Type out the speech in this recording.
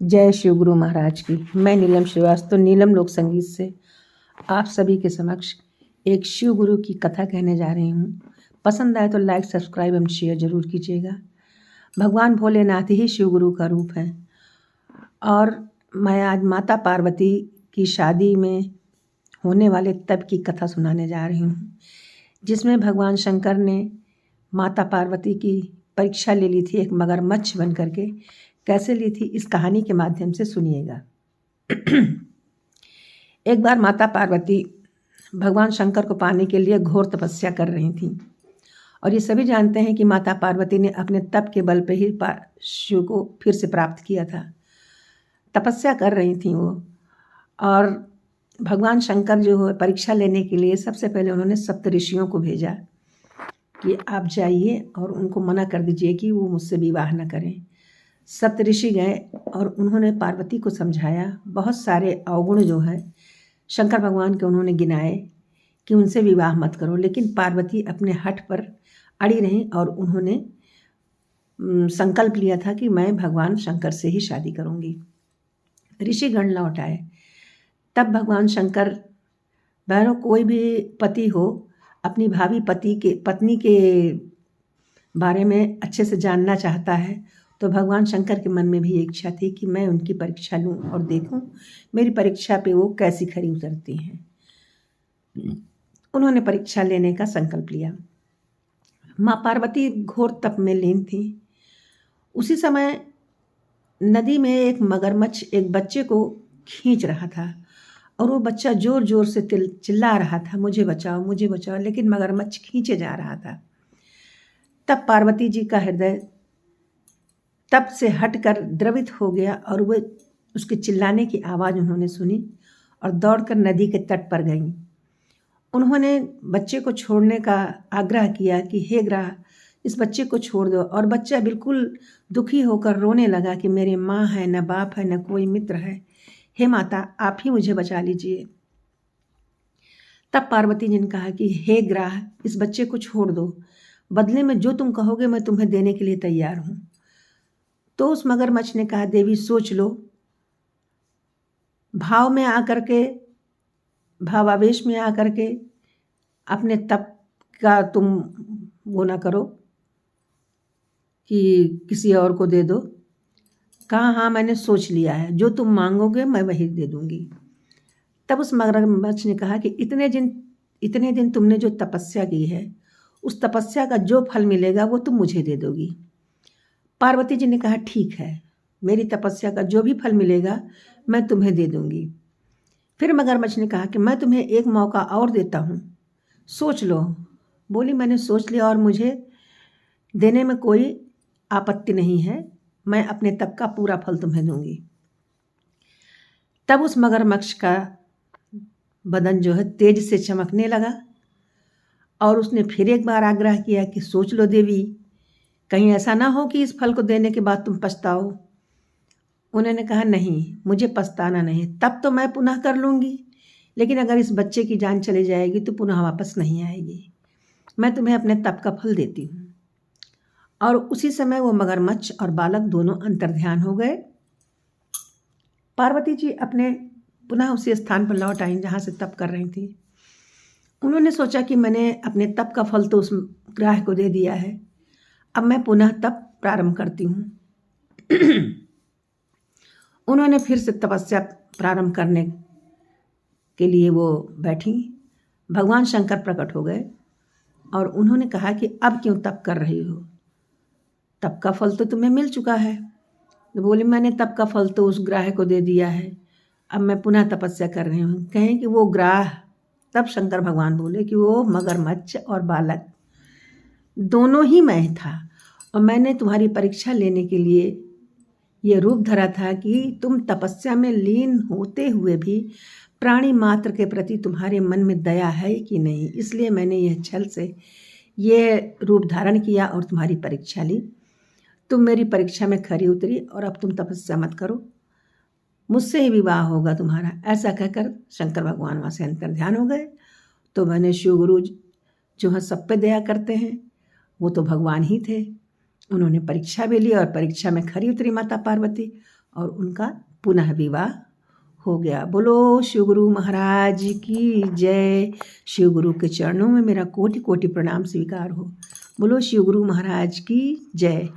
जय शिव गुरु महाराज की। मैं नीलम श्रीवास्तव नीलम लोक संगीत से आप सभी के समक्ष एक शिव गुरु की कथा कहने जा रही हूँ। पसंद आए तो लाइक सब्सक्राइब एवं शेयर जरूर कीजिएगा। भगवान भोलेनाथ ही शिव गुरु का रूप है और मैं आज माता पार्वती की शादी में होने वाले तप की कथा सुनाने जा रही हूँ, जिसमें भगवान शंकर ने माता पार्वती की परीक्षा ले ली थी एक मगरमच्छ बन करके। कैसे ली थी इस कहानी के माध्यम से सुनिएगा। एक बार माता पार्वती भगवान शंकर को पाने के लिए घोर तपस्या कर रही थीं और ये सभी जानते हैं कि माता पार्वती ने अपने तप के बल पे ही शिव को फिर से प्राप्त किया था। तपस्या कर रही थी वो, और भगवान शंकर जो है परीक्षा लेने के लिए सबसे पहले उन्होंने सप्तऋषियों को भेजा कि आप जाइए और उनको मना कर दीजिए कि वो मुझसे विवाह न करें। सप्तऋषि गए और उन्होंने पार्वती को समझाया। बहुत सारे अवगुण जो है शंकर भगवान के उन्होंने गिनाए कि उनसे विवाह मत करो, लेकिन पार्वती अपने हठ पर अड़ी रहीं और उन्होंने संकल्प लिया था कि मैं भगवान शंकर से ही शादी करूंगी। ऋषिगण लौट आए। तब भगवान शंकर, बहनों कोई भी पति हो अपनी भावी पत्नी के बारे में अच्छे से जानना चाहता है, तो भगवान शंकर के मन में भी इच्छा थी कि मैं उनकी परीक्षा लूं और देखूं मेरी परीक्षा पे वो कैसी खरी उतरती हैं। उन्होंने परीक्षा लेने का संकल्प लिया। माँ पार्वती घोर तप में लीन थी। उसी समय नदी में एक मगरमच्छ एक बच्चे को खींच रहा था और वो बच्चा जोर जोर से चिल्ला रहा था, मुझे बचाओ मुझे बचाओ, लेकिन मगरमच्छ खींचे जा रहा था। तब पार्वती जी का हृदय तप से हटकर द्रवित हो गया और वे उसके चिल्लाने की आवाज़ उन्होंने सुनी और दौड़कर नदी के तट पर गईं। उन्होंने बच्चे को छोड़ने का आग्रह किया कि हे ग्राह, इस बच्चे को छोड़ दो। और बच्चा बिल्कुल दुखी होकर रोने लगा कि मेरी माँ है, न बाप है, न कोई मित्र है, हे माता आप ही मुझे बचा लीजिए। तब पार्वती जी ने कहा कि हे ग्राह, इस बच्चे को छोड़ दो, बदले में जो तुम कहोगे मैं तुम्हें देने के लिए तैयार हूँ। तो उस मगरमच्छ ने कहा, देवी सोच लो, भावावेश में आकर के अपने तप का तुम वो ना करो कि किसी और को दे दो। कहा हाँ मैंने सोच लिया है, जो तुम मांगोगे मैं वही दे दूंगी। तब उस मगरमच्छ ने कहा कि इतने दिन तुमने जो तपस्या की है, उस तपस्या का जो फल मिलेगा वो तुम मुझे दे दोगी। पार्वती जी ने कहा ठीक है, मेरी तपस्या का जो भी फल मिलेगा मैं तुम्हें दे दूंगी। फिर मगरमच्छ ने कहा कि मैं तुम्हें एक मौका और देता हूँ, सोच लो। बोली मैंने सोच लिया और मुझे देने में कोई आपत्ति नहीं है, मैं अपने तप का पूरा फल तुम्हें दूंगी। तब उस मगरमच्छ का बदन जो है तेज से चमकने लगा और उसने फिर एक बार आग्रह किया कि सोच लो देवी, कहीं ऐसा ना हो कि इस फल को देने के बाद तुम पछताओ। उन्होंने कहा नहीं, मुझे पछताना नहीं, तब तो मैं पुनः कर लूँगी, लेकिन अगर इस बच्चे की जान चली जाएगी तो पुनः वापस नहीं आएगी। मैं तुम्हें अपने तप का फल देती हूँ। और उसी समय वो मगरमच्छ और बालक दोनों अंतर्ध्यान हो गए। पार्वती जी अपने पुनः उसी स्थान पर लौट आई जहाँ से तप कर रही थी। उन्होंने सोचा कि मैंने अपने तप का फल तो उस ग्राह को दे दिया है, अब मैं पुनः तप प्रारंभ करती हूँ। उन्होंने फिर से तपस्या प्रारंभ करने के लिए वो बैठी। भगवान शंकर प्रकट हो गए और उन्होंने कहा कि अब क्यों तप कर रही हो, तप का फल तो तुम्हें मिल चुका है। तो बोली मैंने तप का फल तो उस ग्राह को दे दिया है, अब मैं पुनः तपस्या कर रही हूँ। कहें कि वो ग्राह, तब शंकर भगवान बोले कि वो मगरमच्छ और बालक दोनों ही मैं था और मैंने तुम्हारी परीक्षा लेने के लिए ये रूप धरा था कि तुम तपस्या में लीन होते हुए भी प्राणी मात्र के प्रति तुम्हारे मन में दया है कि नहीं, इसलिए मैंने यह छल से ये रूप धारण किया और तुम्हारी परीक्षा ली। तुम मेरी परीक्षा में खरी उतरी और अब तुम तपस्या मत करो, मुझसे ही विवाह होगा तुम्हारा। ऐसा कहकर शंकर भगवान वहाँ से अंतर्ध्यान हो गए। तो मैंने शिव गुरु जो है सब पे दया करते हैं, वो तो भगवान ही थे। उन्होंने परीक्षा भी ली और परीक्षा में खरी उतरी माता पार्वती और उनका पुनः विवाह हो गया। बोलो शिव गुरु महाराज की जय। शिव गुरु के चरणों में मेरा कोटि कोटि प्रणाम स्वीकार हो। बोलो शिव गुरु महाराज की जय।